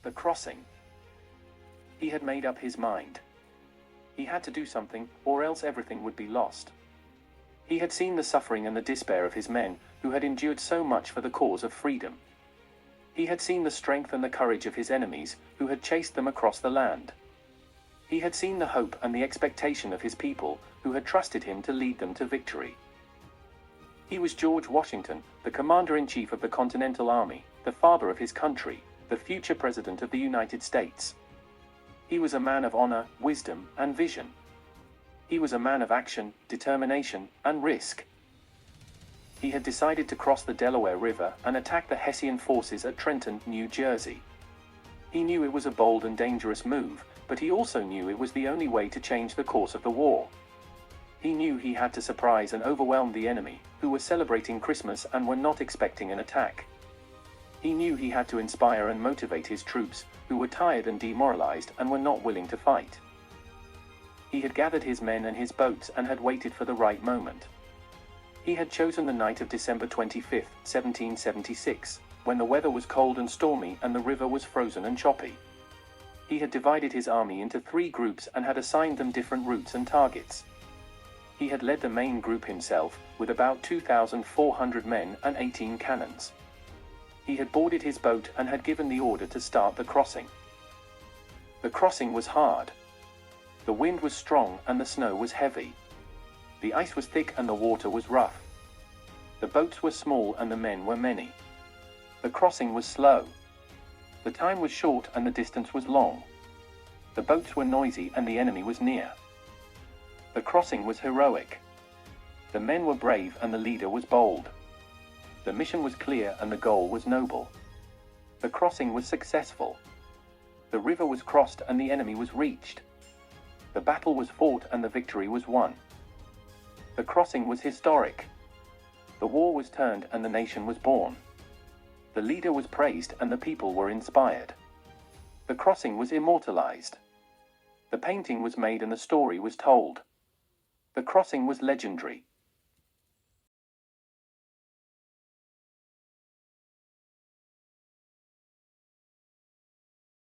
The crossing. He had made up his mind. He had to do something, or else everything would be lost. He had seen the suffering and the despair of his men, who had endured so much for the cause of freedom. He had seen the strength and the courage of his enemies, who had chased them across the land. He had seen the hope and the expectation of his people, who had trusted him to lead them to victory. He was George Washington, the Commander-in-Chief of the Continental Army, the father of his country, the future President of the United States. He was a man of honor, wisdom, and vision. He was a man of action, determination, and risk. He had decided to cross the Delaware River and attack the Hessian forces at Trenton, New Jersey. He knew it was a bold and dangerous move, but he also knew it was the only way to change the course of the war. He knew he had to surprise and overwhelm the enemy, who were celebrating Christmas and were not expecting an attack. He knew he had to inspire and motivate his troops, who were tired and demoralized and were not willing to fight. He had gathered his men and his boats and had waited for the right moment. He had chosen the night of December 25, 1776, when the weather was cold and stormy and the river was frozen and choppy. He had divided his army into 3 groups and had assigned them different routes and targets. He had led the main group himself, with about 2,400 men and 18 cannons. He had boarded his boat and had given the order to start the crossing. The crossing was hard. The wind was strong and the snow was heavy. The ice was thick and the water was rough. The boats were small and the men were many. The crossing was slow. The time was short and the distance was long. The boats were noisy and the enemy was near. The crossing was heroic. The men were brave and the leader was bold. The mission was clear and the goal was noble. The crossing was successful. The river was crossed and the enemy was reached. The battle was fought and the victory was won. The crossing was historic. The war was turned and the nation was born. The leader was praised and the people were inspired. The crossing was immortalized. The painting was made and the story was told. The crossing was legendary.